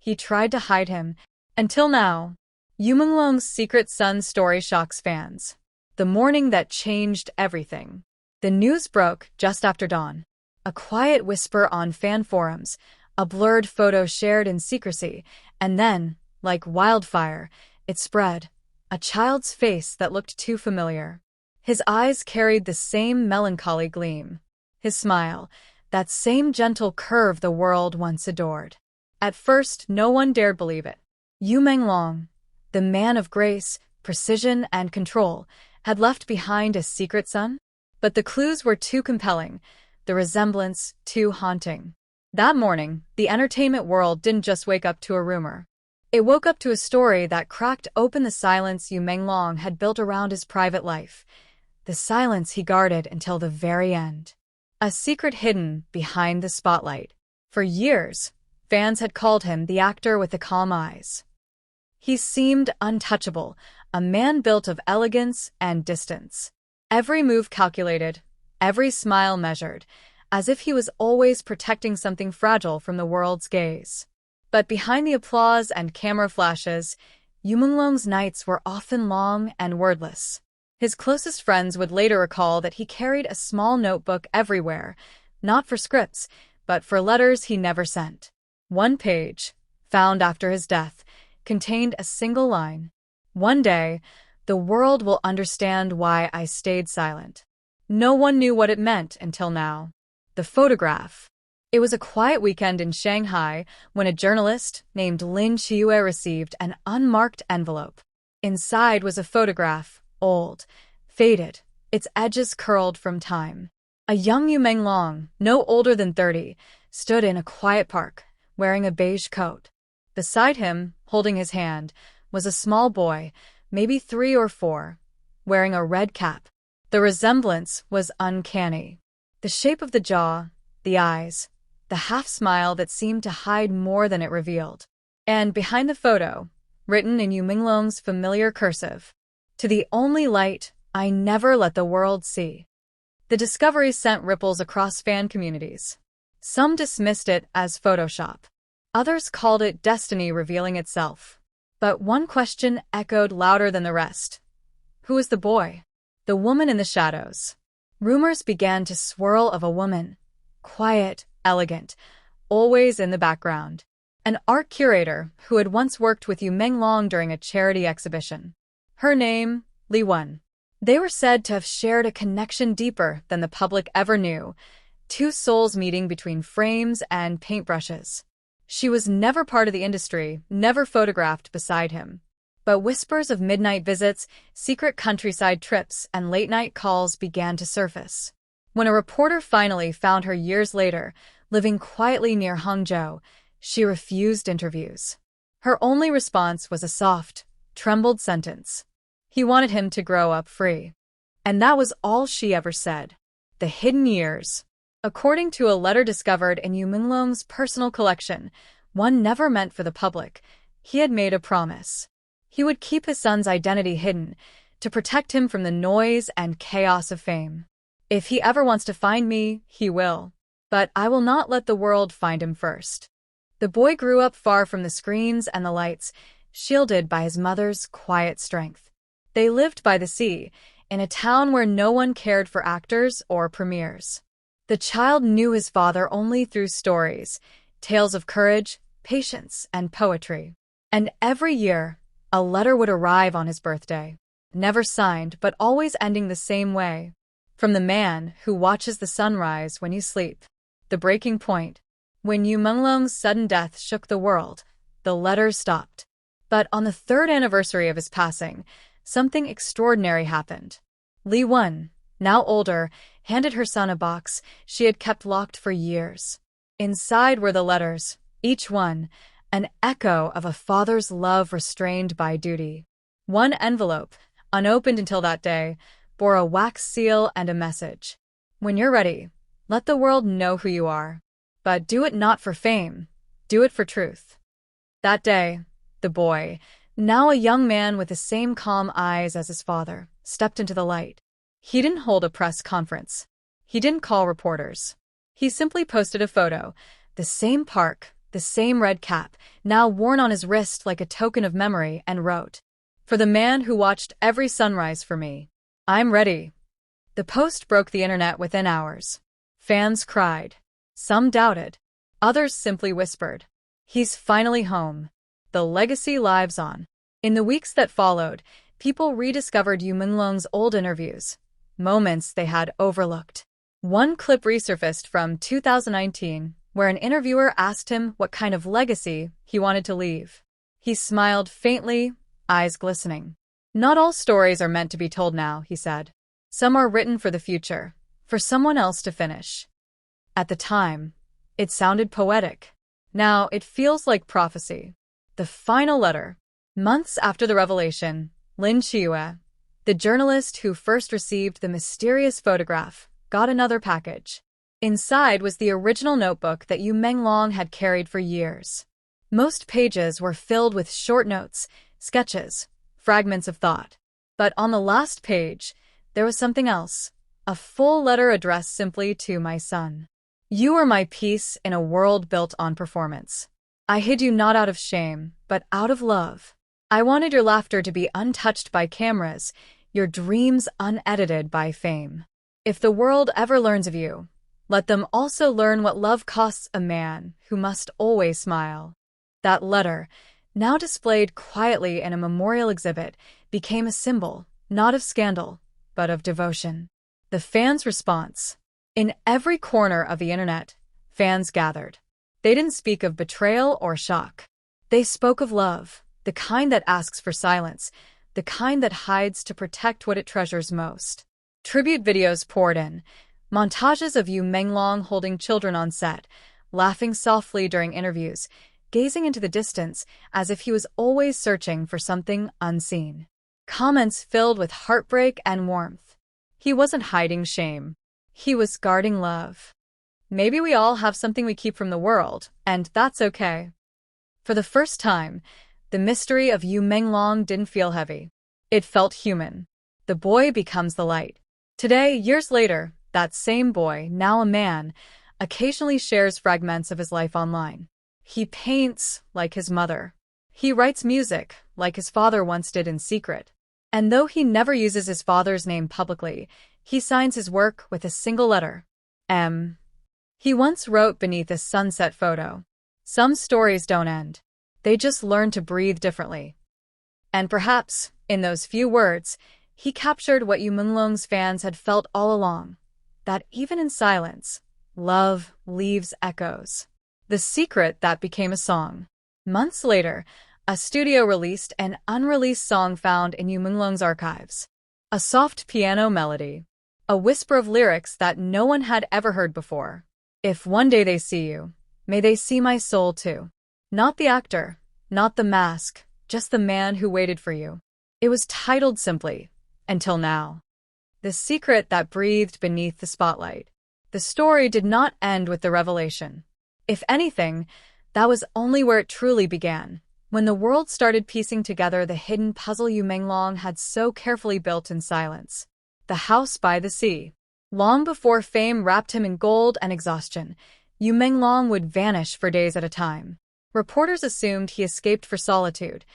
he tried to hide him. Until now, Yumang Long's secret son story shocks fans. The morning that changed everything. The news broke just after dawn. A quiet whisper on fan forums, a blurred photo shared in secrecy, and then, like wildfire, it spread. A child's face that looked too familiar. His eyes carried the same melancholy gleam. His smile, that same gentle curve the world once adored. At first, no one dared believe it. Yumang Long, the man of grace, precision, and control, had left behind a secret son? But the clues were too compelling, the resemblance too haunting. That morning, the entertainment world didn't just wake up to a rumor. It woke up to a story that cracked open the silence Yumang Long had built around his private life. The silence he guarded until the very end. A secret hidden behind the spotlight. For years, fans had called him the actor with the calm eyes. He seemed untouchable, a man built of elegance and distance. Every move calculated, every smile measured, as if he was always protecting something fragile from the world's gaze. But behind the applause and camera flashes, Yumang Long's nights were often long and wordless. His closest friends would later recall that he carried a small notebook everywhere, not for scripts, but for letters he never sent. One page, found after his death, contained a single line. "One day, the world will understand why I stayed silent." No one knew what it meant until now. The photograph. It was a quiet weekend in Shanghai when a journalist named Lin Chiue received an unmarked envelope. Inside was a photograph, old, faded, its edges curled from time. A young Yumang Long, no older than 30, stood in a quiet park, wearing a beige coat. Beside him, holding his hand, was a small boy, maybe 3 or 4, wearing a red cap. The resemblance was uncanny. The shape of the jaw, the eyes, the half-smile that seemed to hide more than it revealed. And behind the photo, written in Yumang Long's familiar cursive, "To the only light I never let the world see." The discovery sent ripples across fan communities. Some dismissed it as Photoshop. Others called it destiny revealing itself. But one question echoed louder than the rest. Who was the boy? The woman in the shadows. Rumors began to swirl of a woman. Quiet, elegant, always in the background. An art curator who had once worked with Yumang Long during a charity exhibition. Her name, Li Wen. They were said to have shared a connection deeper than the public ever knew, 2 souls meeting between frames and paintbrushes. She was never part of the industry, never photographed beside him. But whispers of midnight visits, secret countryside trips, and late-night calls began to surface. When a reporter finally found her years later, living quietly near Hangzhou, she refused interviews. Her only response was a soft, trembled sentence. He wanted him to grow up free. And that was all she ever said. The hidden years. According to a letter discovered in Yumang Long's personal collection, one never meant for the public, he had made a promise. He would keep his son's identity hidden, to protect him from the noise and chaos of fame. "If he ever wants to find me, he will. But I will not let the world find him first." The boy grew up far from the screens and the lights, shielded by his mother's quiet strength. They lived by the sea, in a town where no one cared for actors or premieres. The child knew his father only through stories, tales of courage, patience, and poetry. And every year, a letter would arrive on his birthday. Never signed, but always ending the same way. From the man who watches the sunrise when you sleep. The breaking point. When Yumang Long's sudden death shook the world, the letters stopped. But on the 3rd anniversary of his passing, something extraordinary happened. Li Wen, now older, handed her son a box she had kept locked for years. Inside were the letters, each one, an echo of a father's love restrained by duty. One envelope, unopened until that day, bore a wax seal and a message. "When you're ready, let the world know who you are. But do it not for fame, do it for truth." That day, the boy, now a young man with the same calm eyes as his father, stepped into the light. He didn't hold a press conference. He didn't call reporters. He simply posted a photo, the same park, the same red cap, now worn on his wrist like a token of memory, and wrote, "For the man who watched every sunrise for me. I'm ready." The post broke the internet within hours. Fans cried. Some doubted. Others simply whispered, "He's finally home." The legacy lives on. In the weeks that followed, people rediscovered Yumang Long's old interviews, moments they had overlooked. One clip resurfaced from 2019, where an interviewer asked him what kind of legacy he wanted to leave. He smiled faintly, eyes glistening. "Not all stories are meant to be told now," he said. "Some are written for the future, for someone else to finish." At the time, it sounded poetic. Now it feels like prophecy. The final letter. Months after the revelation, Lin Chiue, the journalist who first received the mysterious photograph, got another package. Inside was the original notebook that Yumang Long had carried for years. Most pages were filled with short notes, sketches, fragments of thought. But on the last page, there was something else, a full letter addressed simply to my son. "You are my peace in a world built on performance. I hid you not out of shame, but out of love. I wanted your laughter to be untouched by cameras, your dreams unedited by fame. If the world ever learns of you, let them also learn what love costs a man who must always smile." That letter, now displayed quietly in a memorial exhibit, became a symbol, not of scandal, but of devotion. The fans' response. In every corner of the internet, fans gathered. They didn't speak of betrayal or shock. They spoke of love, the kind that asks for silence, the kind that hides to protect what it treasures most. Tribute videos poured in, montages of Yumang Long holding children on set, laughing softly during interviews, gazing into the distance as if he was always searching for something unseen. Comments filled with heartbreak and warmth. He wasn't hiding shame. He was guarding love. Maybe we all have something we keep from the world, and that's okay. For the first time, the mystery of Yumang Long didn't feel heavy. It felt human. The boy becomes the light. Today, years later, that same boy, now a man, occasionally shares fragments of his life online. He paints like his mother. He writes music like his father once did in secret. And though he never uses his father's name publicly, he signs his work with a single letter, M. He once wrote beneath a sunset photo, "Some stories don't end. They just learn to breathe differently." And perhaps, in those few words, he captured what Yumang Long's fans had felt all along, that even in silence, love leaves echoes. The secret that became a song. Months later, a studio released an unreleased song found in Yumang Long's archives. A soft piano melody. A whisper of lyrics that no one had ever heard before. "If one day they see you, may they see my soul too." Not the actor, not the mask, just the man who waited for you. It was titled simply, "Until Now." The secret that breathed beneath the spotlight. The story did not end with the revelation. If anything, that was only where it truly began, when the world started piecing together the hidden puzzle Yumang Long had so carefully built in silence. The house by the sea. Long before fame wrapped him in gold and exhaustion, Yumang Long would vanish for days at a time. Reporters assumed he escaped for solitude.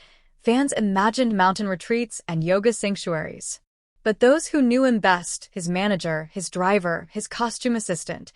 Fans imagined mountain retreats and yoga sanctuaries. But those who knew him best, his manager, his driver, his costume assistant,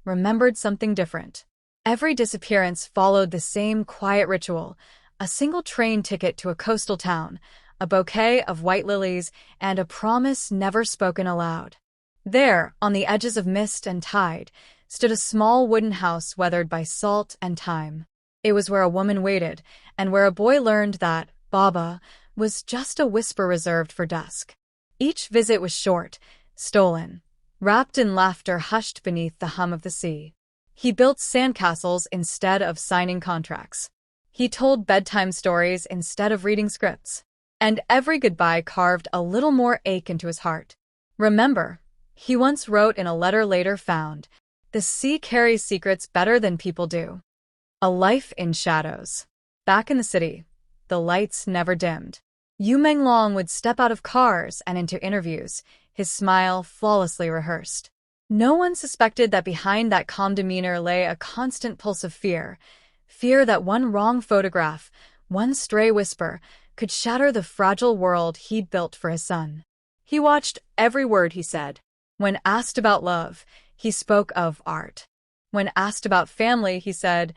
remembered something different. Every disappearance followed the same quiet ritual: a single train ticket to a coastal town, a bouquet of white lilies, and a promise never spoken aloud. There, on the edges of mist and tide, stood a small wooden house weathered by salt and time. It was where a woman waited, and where a boy learned that Baba was just a whisper reserved for dusk. Each visit was short, stolen, wrapped in laughter hushed beneath the hum of the sea. He built sandcastles instead of signing contracts. He told bedtime stories instead of reading scripts. And every goodbye carved a little more ache into his heart. "Remember," he once wrote in a letter later found, "the sea carries secrets better than people do." A life in shadows. Back in the city, the lights never dimmed. Yumang Long would step out of cars and into interviews, his smile flawlessly rehearsed. No one suspected that behind that calm demeanor lay a constant pulse of fear, Fear that one wrong photograph, one stray whisper, could shatter the fragile world he'd built for his son. He watched every word he said. When asked about love, he spoke of art. When asked about family, he said,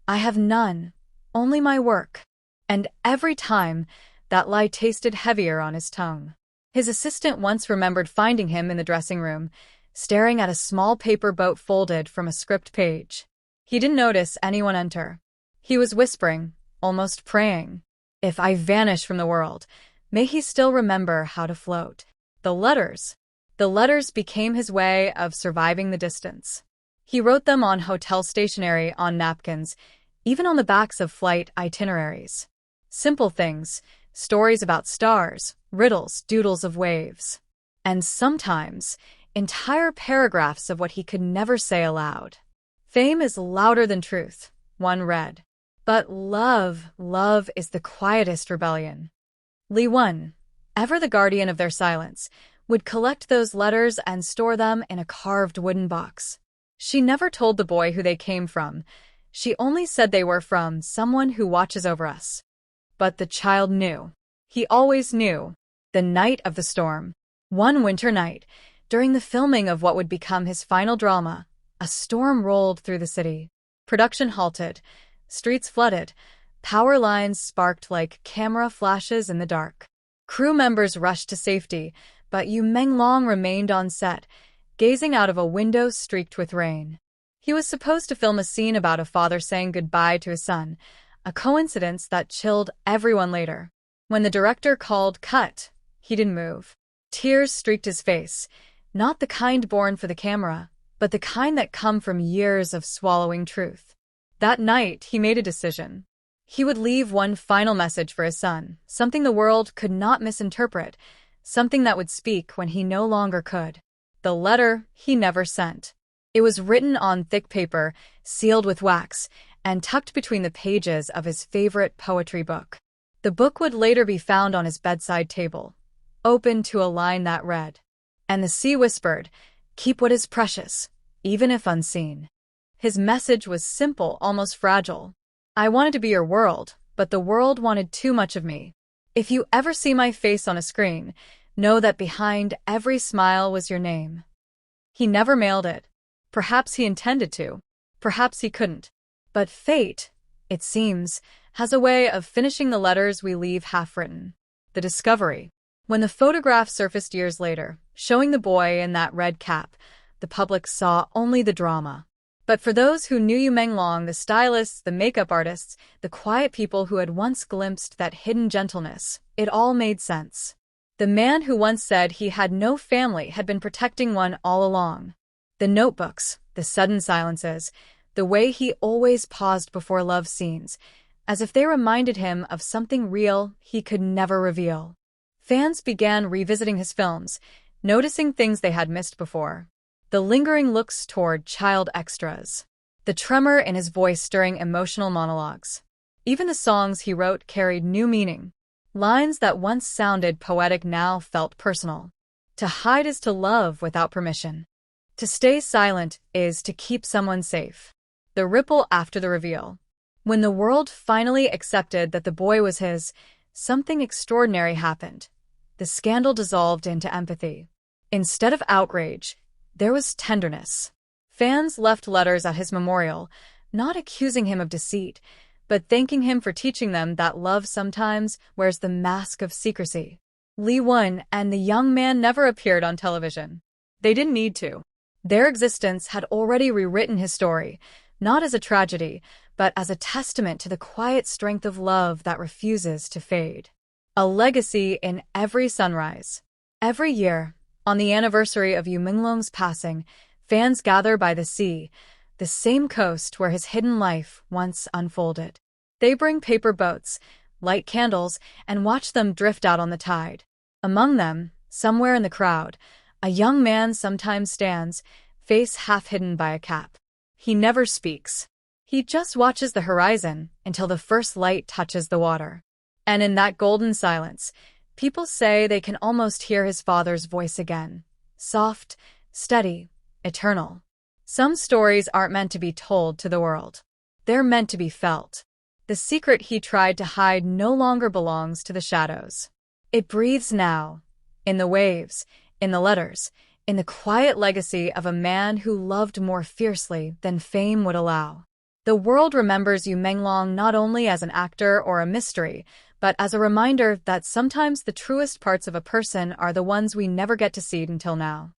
"I have none, only my work." And every time, that lie tasted heavier on his tongue. His assistant once remembered finding him in the dressing room, staring at a small paper boat folded from a script page. He didn't notice anyone enter. He was whispering, almost praying, "If I vanish from the world, may he still remember how to float." The letters became his way of surviving the distance. He wrote them on hotel stationery, on napkins, even on the backs of flight itineraries. Simple things, stories about stars, riddles, doodles of waves. And sometimes, entire paragraphs of what he could never say aloud. "Fame is louder than truth," one read. But love is the quietest rebellion. Li Wen, ever the guardian of their silence, would collect those letters and store them in a carved wooden box. She never told the boy who they came from. She only said they were from someone who watches over us. But the child knew. He always knew. The night of the storm. One winter night, during the filming of what would become his final drama, a storm rolled through the city. Production halted. Streets flooded. Power lines sparked like camera flashes in the dark. Crew members rushed to safety, but Yumang Long remained on set, gazing out of a window streaked with rain. He was supposed to film a scene about a father saying goodbye to his son, a coincidence that chilled everyone later. When the director called cut, he didn't move. Tears streaked his face, not the kind born for the camera, but the kind that come from years of swallowing truth. That night, he made a decision. He would leave one final message for his son, something the world could not misinterpret, something that would speak when he no longer could. The letter he never sent. It was written on thick paper, sealed with wax, and tucked between the pages of his favorite poetry book. The book would later be found on his bedside table, open to a line that read, "And the sea whispered, 'Keep what is precious, even if unseen.'" His message was simple, almost fragile. "I wanted to be your world, but the world wanted too much of me. If you ever see my face on a screen, know that behind every smile was your name." He never mailed it. Perhaps he intended to. Perhaps he couldn't. But fate, it seems, has a way of finishing the letters we leave half-written. The discovery. When the photograph surfaced years later, showing the boy in that red cap, the public saw only the drama. But for those who knew Yumang Long, the stylists, the makeup artists, the quiet people who had once glimpsed that hidden gentleness, it all made sense. The man who once said he had no family had been protecting one all along. The notebooks, the sudden silences, the way he always paused before love scenes, as if they reminded him of something real he could never reveal. Fans began revisiting his films, noticing things they had missed before. The lingering looks toward child extras. The tremor in his voice during emotional monologues. Even the songs he wrote carried new meaning. Lines that once sounded poetic now felt personal. To hide is to love without permission. To stay silent is to keep someone safe. The ripple after the reveal. When the world finally accepted that the boy was his, something extraordinary happened. The scandal dissolved into empathy. Instead of outrage, there was tenderness. Fans left letters at his memorial, not accusing him of deceit, but thanking him for teaching them that love sometimes wears the mask of secrecy. Li Wen and the young man never appeared on television. They didn't need to. Their existence had already rewritten his story, not as a tragedy, but as a testament to the quiet strength of love that refuses to fade. A legacy in every sunrise. Every year, on the anniversary of Yumang Long's passing, fans gather by the sea, the same coast where his hidden life once unfolded. They bring paper boats, light candles, and watch them drift out on the tide. Among them, somewhere in the crowd, a young man sometimes stands, face half hidden by a cap. He never speaks. He just watches the horizon until the first light touches the water. And in that golden silence, people say they can almost hear his father's voice again. Soft, steady, eternal. Some stories aren't meant to be told to the world. They're meant to be felt. The secret he tried to hide no longer belongs to the shadows. It breathes now, in the waves, in the letters, in the quiet legacy of a man who loved more fiercely than fame would allow. The world remembers Yumang Long not only as an actor or a mystery, but as a reminder that sometimes the truest parts of a person are the ones we never get to see until now.